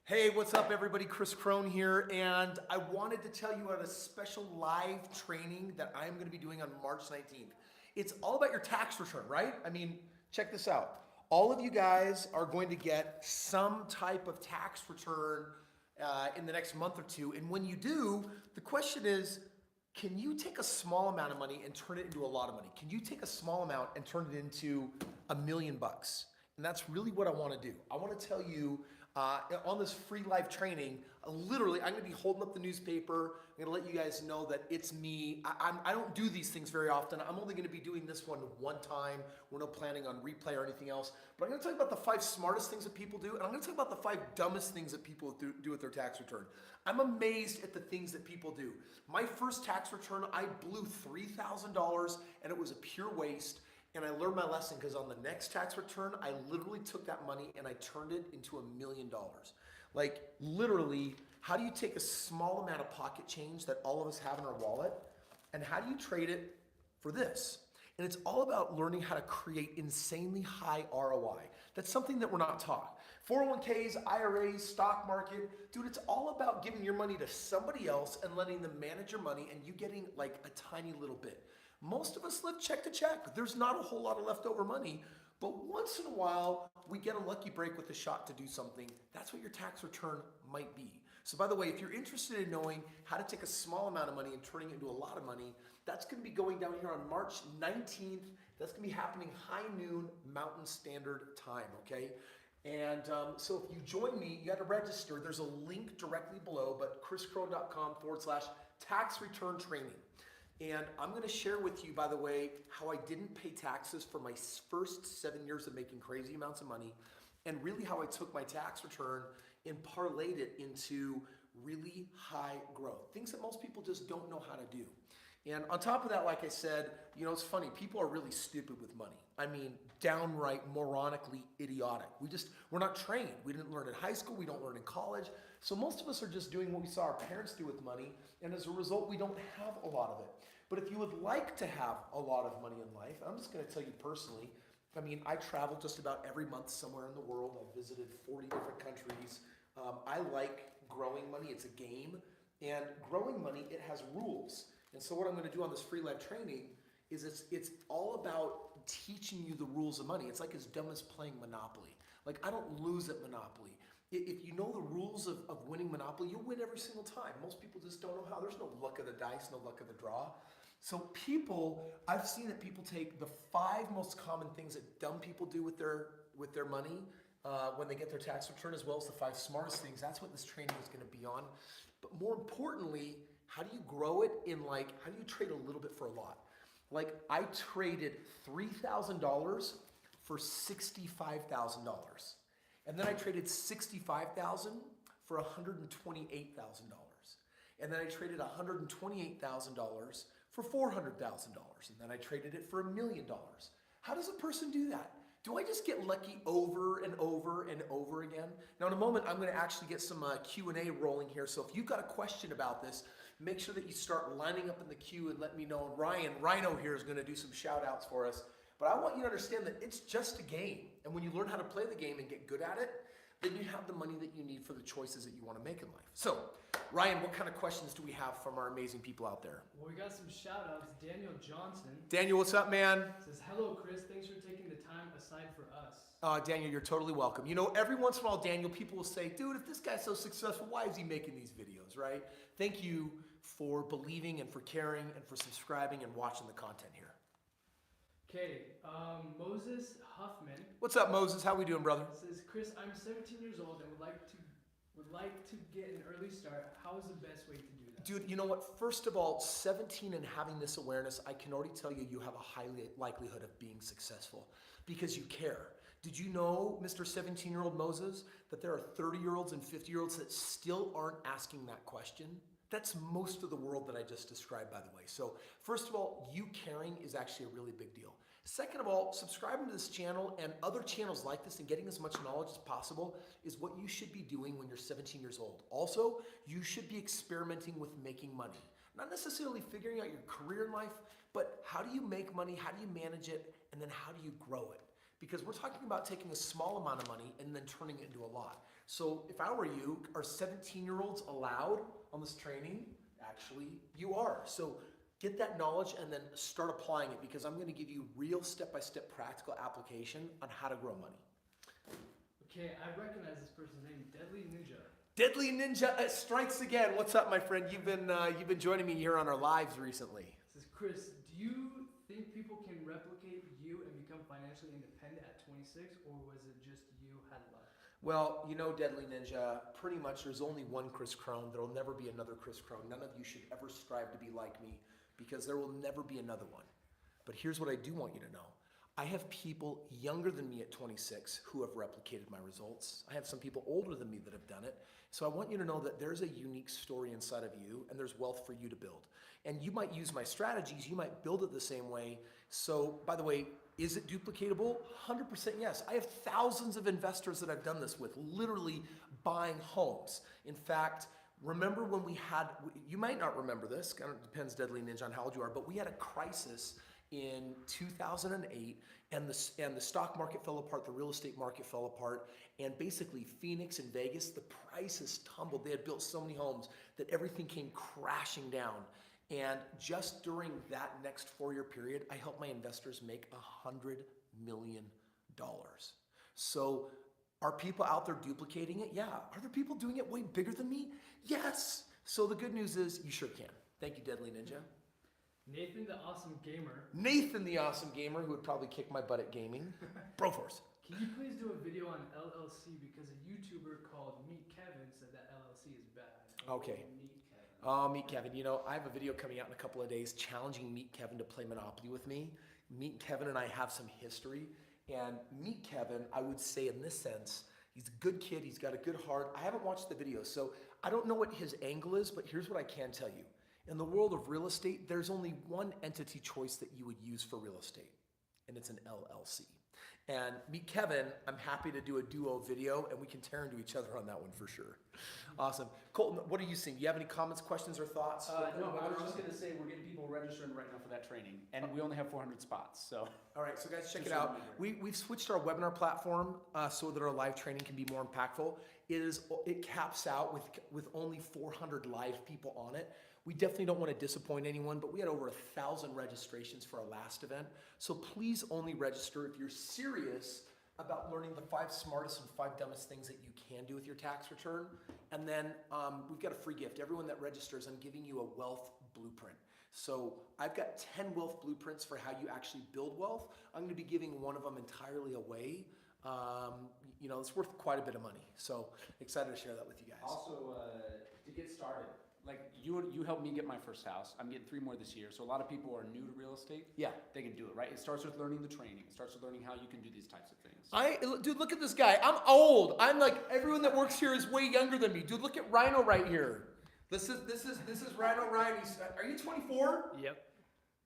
Hey, what's up, everybody? Kris Krohn here, and I wanted to tell you about a special live training that I'm going to be doing on March 19th. It's all about your tax return, right? I mean, check this out. All of you guys are going to get some type of tax return in the next month or two, and when you do, the question is, can you take a small amount of money and turn it into a lot of money? Can you take a small amount and turn it into $1 million? And that's really what I want to do. I want to tell you on this free live training, literally, I'm going to be holding up the newspaper. I'm going to let you guys know that it's me. I don't do these things very often. I'm only going to be doing this one time. We're not planning on replay or anything else. But I'm going to talk about the 5 smartest things that people do, and I'm going to talk about the 5 dumbest things that people do with their tax return. I'm amazed at the things that people do. My first tax return, I blew $3,000, and it was a pure waste. And I learned my lesson because on the next tax return, I literally took that money and I turned it into $1 million. Like literally, how do you take a small amount of pocket change that all of us have in our wallet and how do you trade it for this? And it's all about learning how to create insanely high ROI. That's something that we're not taught. 401ks, IRAs, stock market, dude, it's all about giving your money to somebody else and letting them manage your money and you getting like a tiny little bit. Most of us live check to check. There's not a whole lot of leftover money, but once in a while, we get a lucky break with a shot to do something. That's what your tax return might be. So by the way, if you're interested in knowing how to take a small amount of money and turning it into a lot of money, that's going to be going down here on March 19th. That's going to be happening high noon Mountain Standard Time, okay? And so if you join me, you got to register. There's a link directly below, but kriskrohn.com/tax return training. And I'm going to share with you, by the way, how I didn't pay taxes for my first 7 years of making crazy amounts of money, and really how I took my tax return and parlayed it into really high growth. Things that most people just don't know how to do. And on top of that, like I said, you know, it's funny. People are really stupid with money. I mean, downright moronically idiotic. We're not trained. We didn't learn in high school. We don't learn in college. So most of us are just doing what we saw our parents do with money. And as a result, we don't have a lot of it. But if you would like to have a lot of money in life, I'm just going to tell you personally, I mean, I travel just about every month somewhere in the world. I've visited 40 different countries. I like growing money. It's a game. And growing money, it has rules. And so what I'm going to do on this free live training is it's all about teaching you the rules of money. It's like as dumb as playing Monopoly. Like I don't lose at Monopoly. If you know the rules of winning Monopoly, you'll win every single time. Most people just don't know how. There's no luck of the dice, no luck of the draw. So I've seen that people take the 5 most common things that dumb people do with their money when they get their tax return, as well as the 5 smartest things. That's what this training is going to be on. But more importantly, how do you grow it how do you trade a little bit for a lot? Like I traded $3,000 for $65,000. And then I traded $65,000 for $128,000. And then I traded $128,000 for $400,000. And then I traded it for $1 million. How does a person do that? Do I just get lucky over and over and over again? Now in a moment, I'm going to actually get some Q&A rolling here. So if you've got a question about this, make sure that you start lining up in the queue and let me know. And Rhino here is going to do some shout outs for us. But I want you to understand that it's just a game. And when you learn how to play the game and get good at it, then you have the money that you need for the choices that you want to make in life. So, Ryan, what kind of questions do we have from our amazing people out there? Well, we got some shout outs. Daniel Johnson Daniel, what's up, man? says, "Hello, Kris. Thanks for taking the time aside for us." Daniel, you're totally welcome. You know, every once in a while, Daniel, people will say, dude, if this guy's so successful, why is he making these videos, right? Thank you for believing and for caring and for subscribing and watching the content here. Okay, Moses Huffman What's up, Moses? How we doing, brother? says, "Kris, I'm 17 years old and would like to get an early start. How is the best way to do that?" Dude, you know what? First of all, 17 and having this awareness, I can already tell you have a high likelihood of being successful because you care. Did you know, Mr. 17-year-old Moses, that there are 30-year-olds and 50-year-olds that still aren't asking that question? That's most of the world that I just described, by the way. So first of all, you caring is actually a really big deal. Second of all, subscribing to this channel and other channels like this and getting as much knowledge as possible is what you should be doing when you're 17 years old. Also, you should be experimenting with making money. Not necessarily figuring out your career in life, but how do you make money, how do you manage it, and then how do you grow it? because we're talking about taking a small amount of money and then turning it into a lot. So if I were you, are 17-year-olds allowed on this training? Actually, you are. So get that knowledge and then start applying it, because I'm going to give you real step-by-step practical application on how to grow money. Okay, I recognize this person's name, Deadly Ninja. Deadly Ninja strikes again. What's up, my friend? You've been joining me here on our lives recently. This is Kris. Do you think people can replicate you and become financially independent at 26, or was it just you had luck? Well, you know, Deadly Ninja, pretty much there's only one Kris Krohn. There will never be another Kris Krohn. None of you should ever strive to be like me, because there will never be another one. But here's what I do want you to know. I have people younger than me at 26 who have replicated my results. I have some people older than me that have done it. So I want you to know that there's a unique story inside of you, and there's wealth for you to build. And you might use my strategies, you might build it the same way. So, by the way, is it duplicatable? 100% yes. I have thousands of investors that I've done this with, literally buying homes. In fact, remember when we had, you might not remember this, kind of depends, Deadly Ninja, on how old you are, but we had a crisis in 2008, and the stock market fell apart, the real estate market fell apart, and basically Phoenix and Vegas, the prices tumbled. They had built so many homes that everything came crashing down. And just during that next 4-year period, I helped my investors make $100 million. So are people out there duplicating it? Yeah. Are there people doing it way bigger than me? Yes. So the good news is you sure can. Thank you, Deadly Ninja. Nathan the Awesome Gamer. Nathan the Awesome Gamer, who would probably kick my butt at gaming. Broforce. Can you please do a video on LLC, because a YouTuber called Meet Kevin said that LLC is bad. Okay. Meet Kevin. Oh, Meet Kevin. You know, I have a video coming out in a couple of days challenging Meet Kevin to play Monopoly with me. Meet Kevin and I have some history. And Meet Kevin, I would say in this sense, he's a good kid. He's got a good heart. I haven't watched the video, so I don't know what his angle is, but here's what I can tell you. In the world of real estate, there's only one entity choice that you would use for real estate, and it's an LLC. And Meet Kevin, I'm happy to do a duo video, and we can tear into each other on that one for sure. Awesome. Colton, what are you seeing? Do you have any comments, questions, or thoughts? No, I was just going to say we're getting people registering right now for that training, and we only have 400 spots. So, all right, so guys, check Just it a out. reminder. We've switched our webinar platform so that our live training can be more impactful. It caps out with only 400 live people on it. We definitely don't want to disappoint anyone, but we had over 1,000 registrations for our last event. So please only register if you're serious about learning the 5 smartest and 5 dumbest things that you can do with your tax return. And then we've got a free gift. Everyone that registers, I'm giving you a wealth blueprint. So I've got 10 wealth blueprints for how you actually build wealth. I'm going to be giving one of them entirely away. You know, it's worth quite a bit of money. So excited to share that with you guys. also to get started, like you helped me get my first house. I'm getting 3 more this year. So a lot of people are new to real estate. Yeah. They can do it, right? It starts with learning the training. It starts with learning how you can do these types of things. Dude, look at this guy. I'm old. I'm like, everyone that works here is way younger than me. Dude, look at Rhino right here. This is Rhino Ryan. Are you 24? Yep.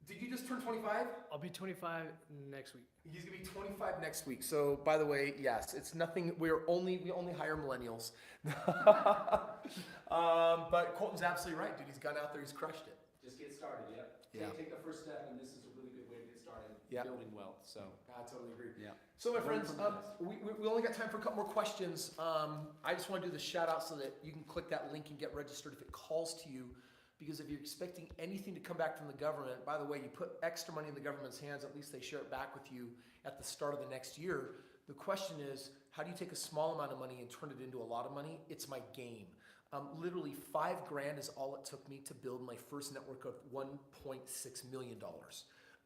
Did you just turn 25? I'll be 25 next week. He's gonna be 25 next week. So, by the way, yes, it's nothing. We only hire millennials. But Colton's absolutely right, dude. He's gone out there. He's crushed it. Just get started. Yep. Yeah. Take the first step, and this is a really good way to get started building wealth. So, I totally agree. yeah. So, my Learn friends, from the best. we only got time for a couple more questions. I just want to do the shout out so that you can click that link and get registered if it calls to you. Because if you're expecting anything to come back from the government, by the way, you put extra money in the government's hands, at least they share it back with you at the start of the next year. The question is, how do you take a small amount of money and turn it into a lot of money? It's my game. Literally $5,000 is all it took me to build my first network of $1.6 million.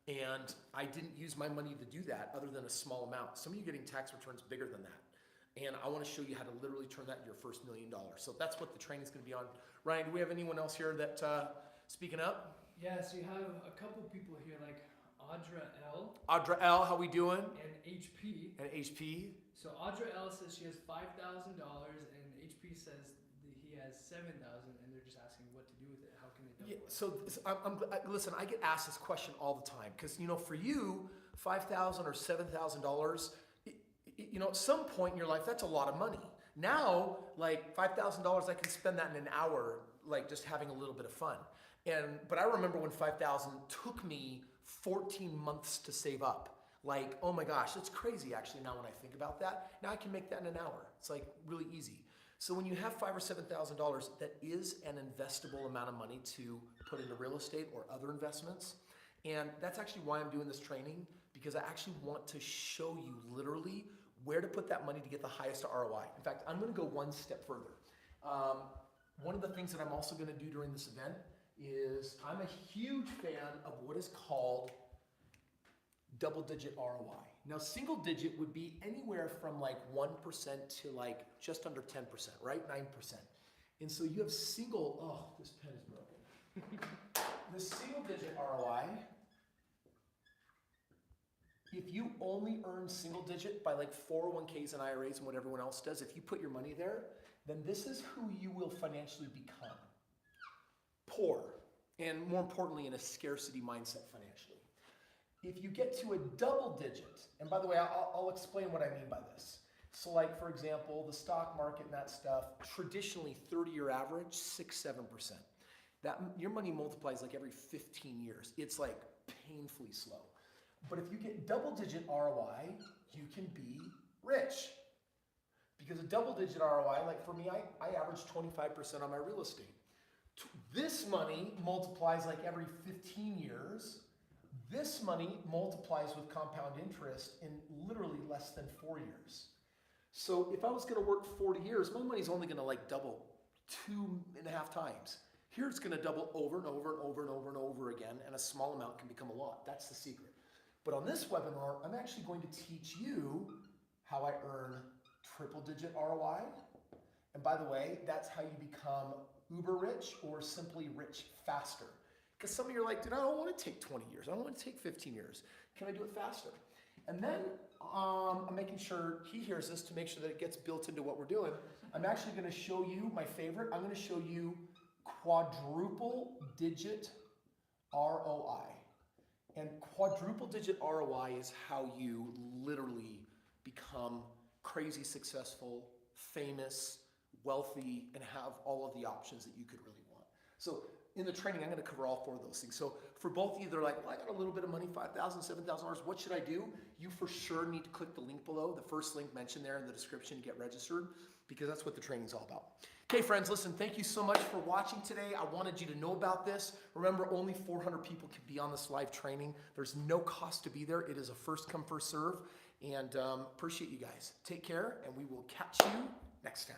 And I didn't use my money to do that other than a small amount. Some of you are getting tax returns bigger than that. And I want to show you how to literally turn that into your first $1 million. So that's what the training is going to be on. Ryan, do we have anyone else here that speaking up? Yeah, so you have a couple people here like Audra L. Audra L, how we doing? and HP. And HP. So Audra L says she has $5,000 and HP says that he has $7,000, and they're just asking what to do with it. How can they double it? Listen, I get asked this question all the time because, you know, for you, $5,000 or $7,000, you know, at some point in your life, that's a lot of money. Now, like $5,000, I can spend that in an hour, like just having a little bit of fun. But I remember when $5,000 took me 14 months to save up. Like, oh my gosh, that's crazy actually now when I think about that. Now I can make that in an hour. It's like really easy. So when you have $5,000 or $7,000, that is an investable amount of money to put into real estate or other investments. And that's actually why I'm doing this training, because I actually want to show you literally where to put that money to get the highest ROI. In fact, I'm gonna go one step further. One of the things that I'm also gonna do during this event is I'm a huge fan of what is called double-digit ROI. Now, single digit would be anywhere from like 1% to like just under 10%, right? 9%. And so you have single, oh, this pen is broken. The single digit ROI, if you only earn single digit by like 401ks and IRAs and what everyone else does, if you put your money there, then this is who you will financially become. Poor, and more importantly, in a scarcity mindset financially. If you get to a double digit, and by the way, I'll explain what I mean by this. So like, for example, the stock market and that stuff, traditionally 30-year average, 6-7%. That, your money multiplies like every 15 years. It's like painfully slow. But if you get double-digit ROI, you can be rich. Because a double-digit ROI, like for me, I average 25% on my real estate. This money multiplies like every 15 years. This money multiplies with compound interest in literally less than 4 years. So if I was gonna work 40 years, my money's only gonna like double 2.5 times. Here it's gonna double over and over and over and over and over again, and a small amount can become a lot. That's the secret. But on this webinar, I'm actually going to teach you how I earn triple-digit ROI. And by the way, that's how you become uber rich or simply rich faster. Because some of you are like, dude, I don't want to take 20 years. I don't want to take 15 years. Can I do it faster? And then I'm making sure he hears this to make sure that it gets built into what we're doing. I'm actually going to show you my favorite. I'm going to show you quadruple digit ROI. And quadruple digit ROI is how you literally become crazy successful, famous, wealthy, and have all of the options that you could really want. So in the training, I'm going to cover all 4 of those things. So for both of you, they're like, well, I got a little bit of money, $5,000, $7,000. What should I do? You for sure need to click the link below, the first link mentioned there in the description, to get registered, because that's what the training's all about. Okay, friends, listen, thank you so much for watching today. I wanted you to know about this. Remember, only 400 people can be on this live training. There's no cost to be there. It is a first come, first serve. And appreciate you guys. Take care, and we will catch you next time.